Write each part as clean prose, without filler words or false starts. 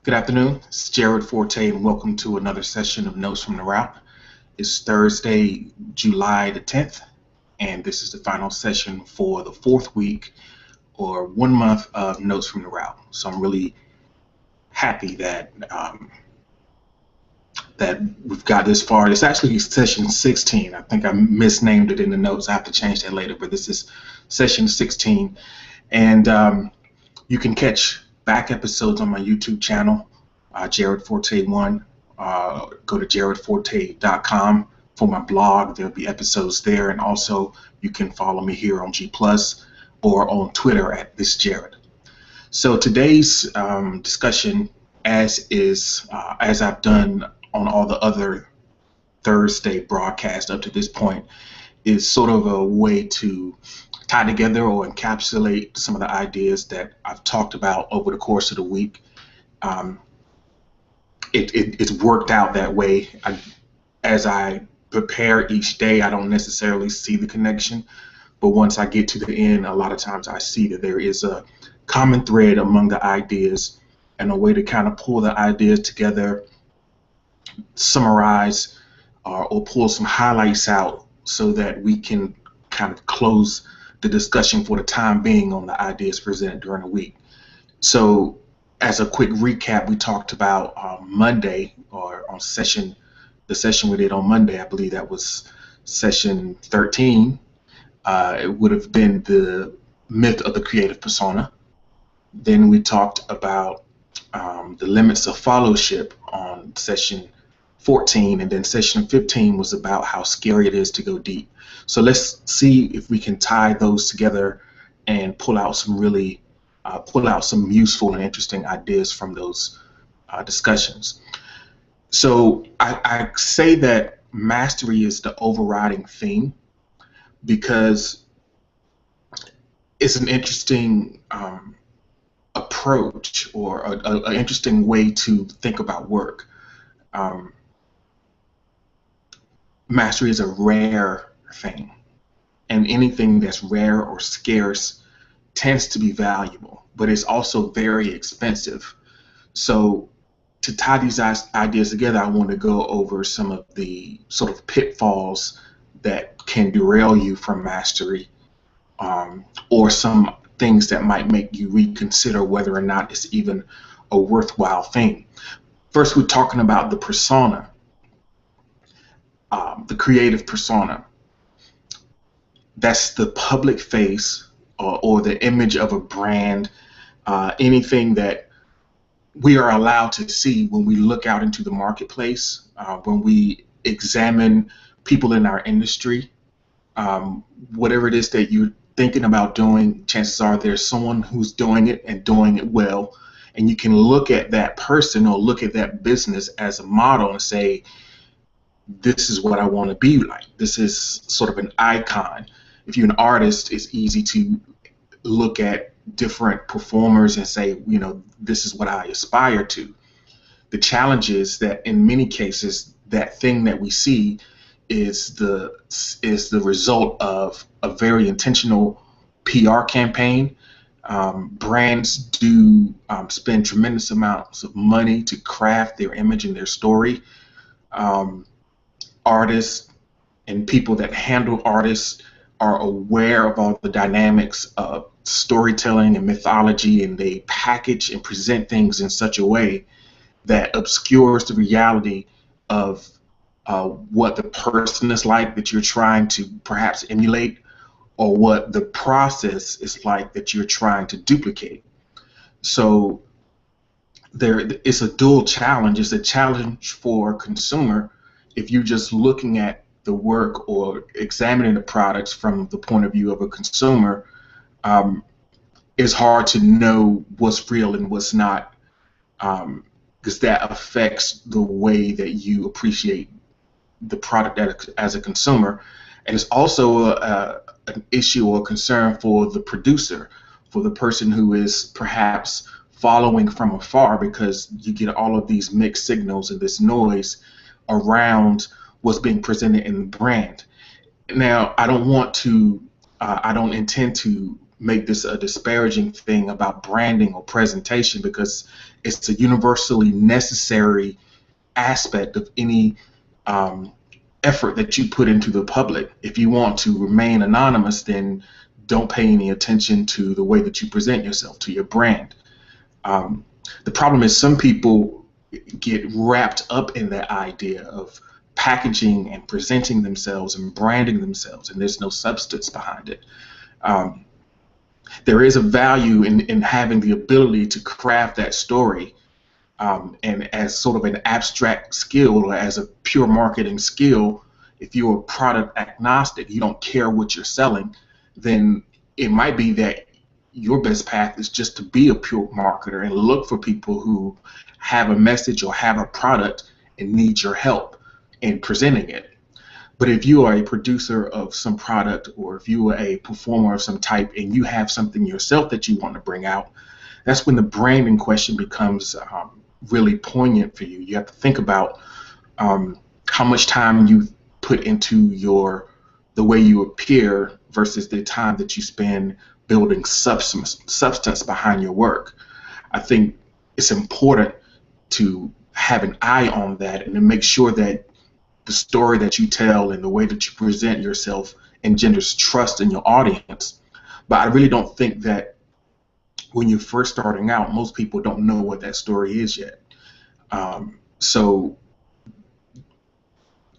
Good afternoon. It's Jared Forte, and welcome to another session of Notes from the Route. It's Thursday, July the 10th, and this is the final session for the fourth week or 1 month of Notes from the Route. So I'm really happy that we've got this far. It's actually session 16. I think I misnamed it in the notes. I have to change that later, but this is session 16, and you can catch back episodes on my YouTube channel, Jared Forte 1. Go to jaredforte.com for my blog. There'll be episodes there, and also you can follow me here on G Plus or on Twitter at this Jared. So today's discussion, as I've done on all the other Thursday broadcasts up to this point, is sort of a way to tie together or encapsulate some of the ideas that I've talked about over the course of the week. It's worked out that way. As I prepare each day, I don't necessarily see the connection, but once I get to the end, a lot of times I see that there is a common thread among the ideas and a way to kind of pull the ideas together, summarize, or pull some highlights out so that we can kind of close the discussion for the time being on the ideas presented during the week. So as a quick recap, we talked about Monday, or on the session we did on Monday. I believe that was session 13. It would have been the myth of the creative persona. Then we talked about the limits of fellowship on session 14, and then session 15 was about how scary it is to go deep. So let's see if we can tie those together and pull out some useful and interesting ideas from those discussions. So I say that mastery is the overriding theme because it's an interesting approach, or an interesting way to think about work. Mastery is a rare thing, and anything that's rare or scarce tends to be valuable, but it's also very expensive. So to tie these ideas together, I want to go over some of the sort of pitfalls that can derail you from mastery, or some things that might make you reconsider whether or not it's even a worthwhile thing. First, we're talking about the persona, the creative persona. That's the public face, or the image of a brand, anything that we are allowed to see when we look out into the marketplace, when we examine people in our industry. Whatever it is that you're thinking about doing, chances are there's someone who's doing it and doing it well, and you can look at that person or look at that business as a model and say, this is what I want to be like. This is sort of an icon. If you're an artist, it's easy to look at different performers and say, this is what I aspire to. The challenge is that in many cases, that thing that we see is the result of a very intentional PR campaign. Brands do spend tremendous amounts of money to craft their image and their story. Artists and people that handle artists are aware of all the dynamics of storytelling and mythology, and they package and present things in such a way that obscures the reality of what the person is like that you're trying to perhaps emulate, or what the process is like that you're trying to duplicate. So it's a dual challenge. It's a challenge for a consumer if you're just looking at the work or examining the products from the point of view of a consumer. It's hard to know what's real and what's not, because that affects the way that you appreciate the product as a consumer. And it's also an issue or concern for the producer, for the person who is perhaps following from afar, because you get all of these mixed signals and this noise around what's being presented in the brand. Now, I don't intend to make this a disparaging thing about branding or presentation, because it's a universally necessary aspect of any effort that you put into the public. If you want to remain anonymous, then don't pay any attention to the way that you present yourself, to your brand. The problem is some people get wrapped up in that idea of packaging and presenting themselves and branding themselves, and there's no substance behind it. There is a value in having the ability to craft that story, and as sort of an abstract skill, or as a pure marketing skill. If you're product agnostic, you don't care what you're selling, then it might be that your best path is just to be a pure marketer and look for people who have a message or have a product and need your help in presenting it. But if you are a producer of some product, or if you are a performer of some type and you have something yourself that you want to bring out, that's when the branding question becomes really poignant for you. You have to think about how much time you put into the way you appear versus the time that you spend building substance behind your work. I think it's important to have an eye on that and to make sure that the story that you tell and the way that you present yourself engenders trust in your audience. But I really don't think that when you're first starting out, most people don't know what that story is yet. So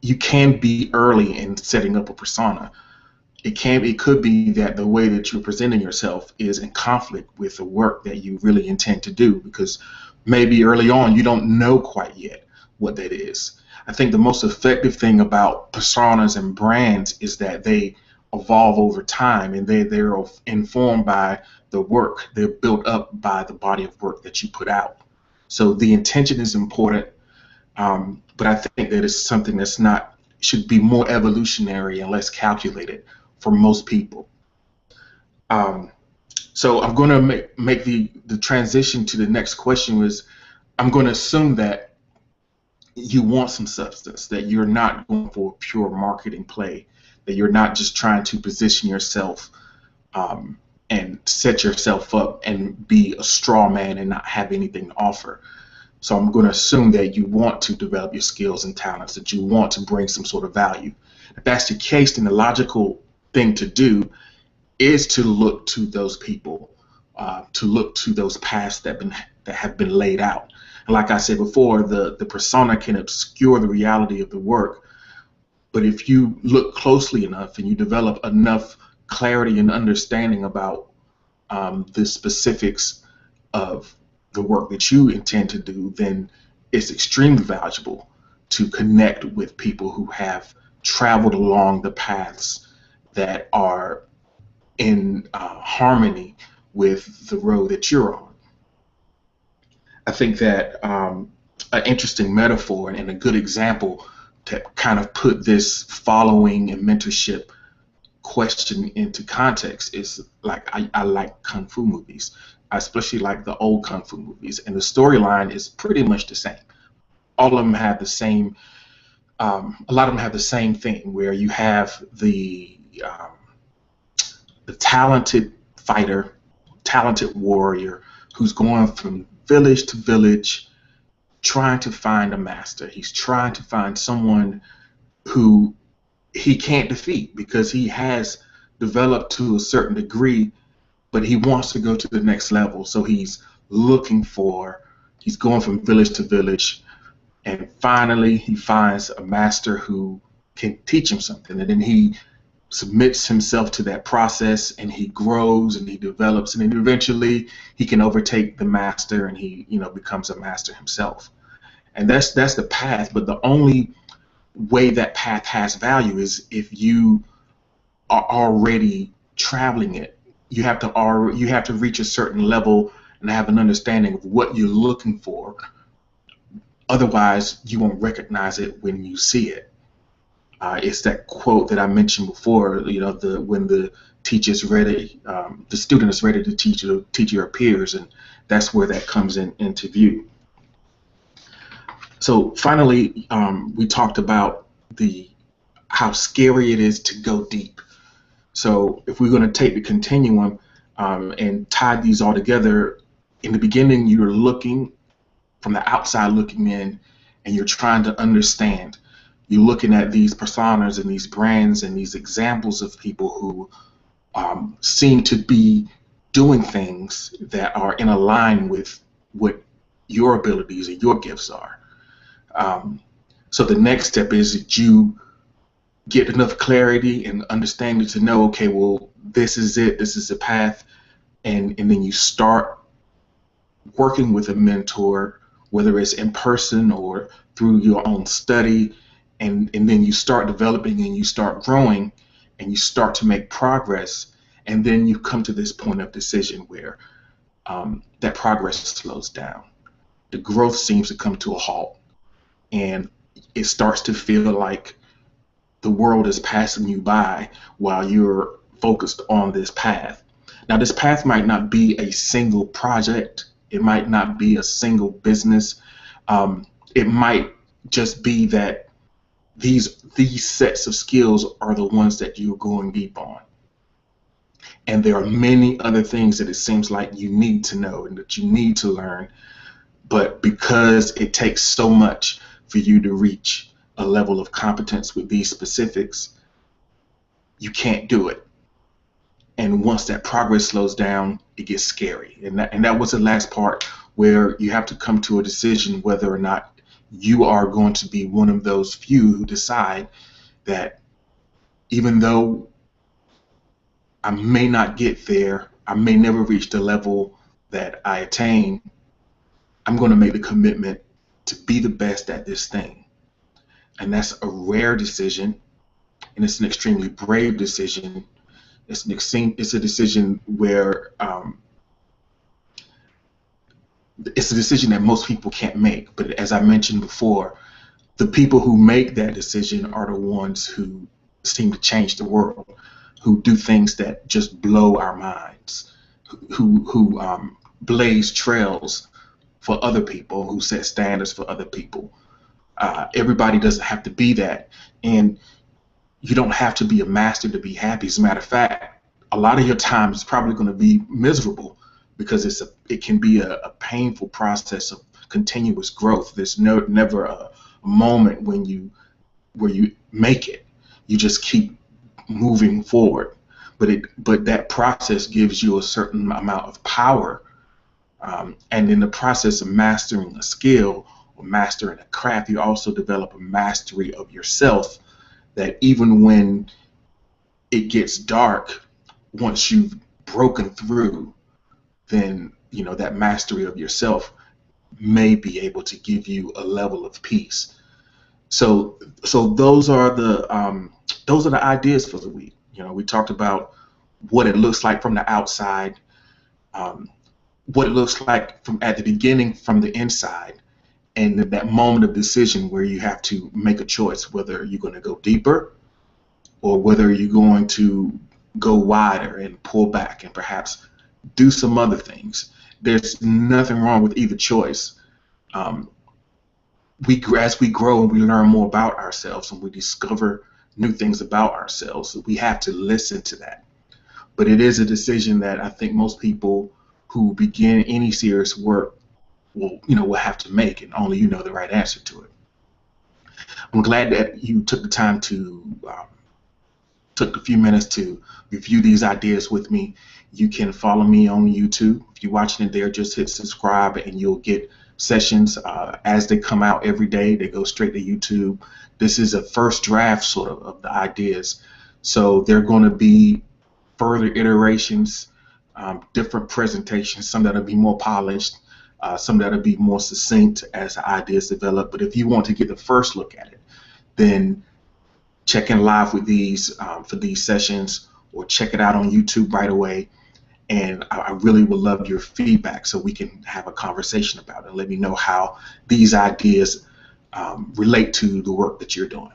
you can be early in setting up a persona. It could be that the way that you're presenting yourself is in conflict with the work that you really intend to do, because maybe early on you don't know quite yet what that is. I think the most effective thing about personas and brands is that they evolve over time, and they're informed by the work. They're built up by the body of work that you put out. So the intention is important, but I think that it's something that's should be more evolutionary and less calculated for most people. So I'm going to make the transition to the next question. I'm going to assume that you want some substance, that you're not going for a pure marketing play, that you're not just trying to position yourself and set yourself up and be a straw man and not have anything to offer. So I'm going to assume that you want to develop your skills and talents, that you want to bring some sort of value. If that's the case, then the logical thing to do is to look to those people, to look to those paths that have been laid out. And like I said before, the persona can obscure the reality of the work, but if you look closely enough and you develop enough clarity and understanding about the specifics of the work that you intend to do, then it's extremely valuable to connect with people who have traveled along the paths that are in harmony with the road that you're on. I think that an interesting metaphor and a good example to kind of put this following and mentorship question into context is, like, I like kung fu movies. I especially like the old kung fu movies, and the storyline is pretty much the same. All of them have the same, a lot of them have the same thing, where you have the talented fighter, talented warrior who's going from village to village trying to find a master. He's trying to find someone who he can't defeat because he has developed to a certain degree, but he wants to go to the next level. So he's going from village to village, and finally he finds a master who can teach him something, and then he submits himself to that process, and he grows and he develops, and then eventually he can overtake the master, and he becomes a master himself. And that's the path. But the only way that path has value is if you are already traveling it. You have to reach a certain level and have an understanding of what you're looking for. Otherwise, you won't recognize it when you see it. It's that quote that I mentioned before. When the teacher's ready, the student is ready to teach. The teacher appears, and that's where that comes into view. So finally, we talked about how scary it is to go deep. So if we're going to take the continuum, and tie these all together. In the beginning, you're looking from the outside looking in, and you're trying to understand. You're looking at these personas and these brands and these examples of people who seem to be doing things that are in a line with what your abilities and your gifts are. So the next step is that you get enough clarity and understanding to know, okay, well, this is it, this is the path, and then you start working with a mentor, whether it's in person or through your own study, and then you start developing and you start growing and you start to make progress, and then you come to this point of decision where that progress slows down. The growth seems to come to a halt, and it starts to feel like the world is passing you by while you're focused on this path. Now, this path might not be a single project. It might not be a single business. It might just be that these sets of skills are the ones that you're going deep on. And there are many other things that it seems like you need to know and that you need to learn. But because it takes so much for you to reach a level of competence with these specifics, you can't do it. And once that progress slows down, it gets scary. And that was the last part, where you have to come to a decision whether or not you are going to be one of those few who decide that even though I may not get there, I may never reach the level that I attain, I'm going to make the commitment to be the best at this thing. And that's a rare decision, and it's an extremely brave decision. It's a decision where it's a decision that most people can't make. But as I mentioned before, the people who make that decision are the ones who seem to change the world, who do things that just blow our minds, who blaze trails for other people, who set standards for other people. Everybody doesn't have to be that, and you don't have to be a master to be happy. As a matter of fact, a lot of your time is probably going to be miserable, because it can be a painful process of continuous growth. There's never a moment where you make it. You just keep moving forward. But that process gives you a certain amount of power, and in the process of mastering a skill or mastering a craft, you also develop a mastery of yourself, that even when it gets dark, once you've broken through, then that mastery of yourself may be able to give you a level of peace. So those are the ideas for the week. We talked about what it looks like from the outside, what it looks like from at the beginning from the inside, and that moment of decision where you have to make a choice whether you're going to go deeper or whether you're going to go wider and pull back and perhaps do some other things. There's nothing wrong with either choice. As we grow and we learn more about ourselves and we discover new things about ourselves, we have to listen to that. But it is a decision that I think most people who begin any serious work will have to make, and only you know the right answer to it. I'm glad that you took the time to took a few minutes to review these ideas with me. You can follow me on YouTube. If you're watching it there, just hit subscribe and you'll get sessions as they come out every day. They go straight to YouTube. This is a first draft sort of the ideas. So they're going to be further iterations, different presentations, some that'll be more polished, some that'll be more succinct as the ideas develop. But if you want to get the first look at it, then check in live with these for these sessions, or check it out on YouTube right away. And I really would love your feedback so we can have a conversation about it. Let me know how these ideas relate to the work that you're doing.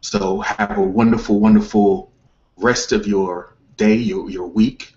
So have a wonderful, wonderful rest of your day, your week.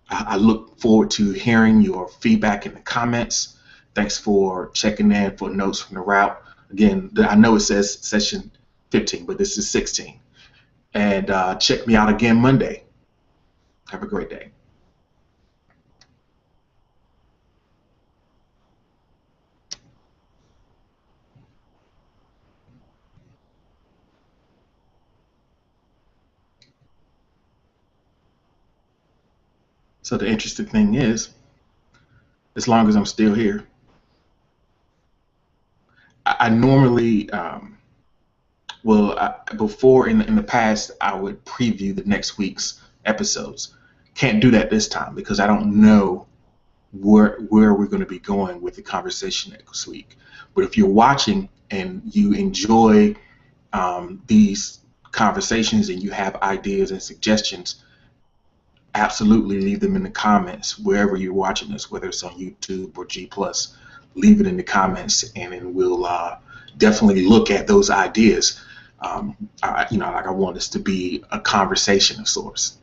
I look forward to hearing your feedback in the comments. Thanks for checking in for notes from the route. Again, I know it says session 15, but this is 16. And check me out again Monday. Have a great day. So the interesting thing is, as long as I'm still here, I normally, before in the past, I would preview the next week's episodes. Can't do that this time because I don't know where we're going to be going with the conversation next week. But if you're watching and you enjoy these conversations and you have ideas and suggestions, absolutely leave them in the comments wherever you're watching this, whether it's on YouTube or G+. Leave it in the comments, and then we'll definitely look at those ideas. I want this to be a conversation of sorts.